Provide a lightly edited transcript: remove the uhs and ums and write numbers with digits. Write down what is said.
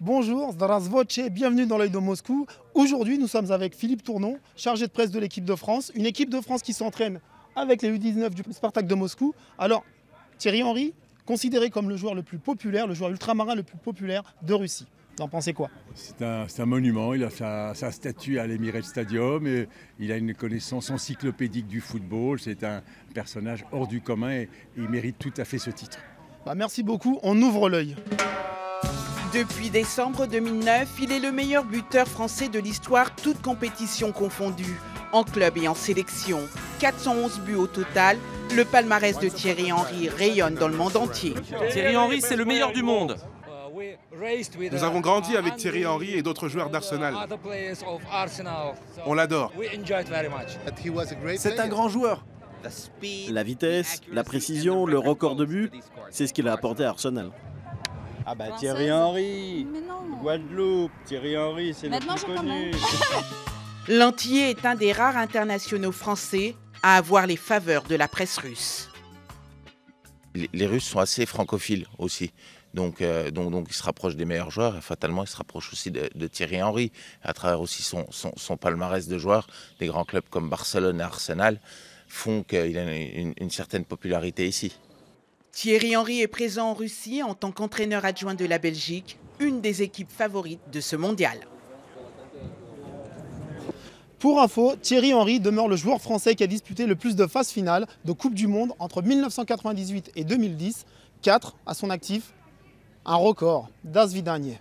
Bonjour, Zdravstvuyte, bienvenue dans l'œil de Moscou. Aujourd'hui, nous sommes avec Philippe Tournon, chargé de presse de l'équipe de France. Une équipe de France qui s'entraîne avec les U19 du Spartak de Moscou. Alors, Thierry Henry, considéré comme le joueur le plus populaire, le joueur ultramarin le plus populaire de Russie. Vous en pensez quoi? C'est un monument, il a sa statue à l'Emirates Stadium et il a une connaissance encyclopédique du football. C'est un personnage hors du commun et il mérite tout à fait ce titre. Merci beaucoup, on ouvre l'œil. Depuis décembre 2009, il est le meilleur buteur français de l'histoire, toutes compétitions confondues, en club et en sélection. 411 buts au total, le palmarès de Thierry Henry rayonne dans le monde entier. Thierry Henry, c'est le meilleur du monde. Nous avons grandi avec Thierry Henry et d'autres joueurs d'Arsenal. On l'adore. C'est un grand joueur. La vitesse, la précision, le record de but, c'est ce qu'il a apporté à Arsenal. Ah bah Thierry Henry, Guadeloupe, Thierry Henry, c'est le plus connu. L'Antillais est un des rares internationaux français à avoir les faveurs de la presse russe. Les Russes sont assez francophiles aussi. Donc il se rapproche des meilleurs joueurs et fatalement il se rapproche aussi de Thierry Henry à travers aussi son palmarès de joueurs. Des grands clubs comme Barcelone et Arsenal font qu'il a une certaine popularité ici. Thierry Henry est présent en Russie en tant qu'entraîneur adjoint de la Belgique, une des équipes favorites de ce mondial. Pour info, Thierry Henry demeure le joueur français qui a disputé le plus de phases finales de Coupe du Monde entre 1998 et 2010, 4 à son actif, un record. Das vidanie.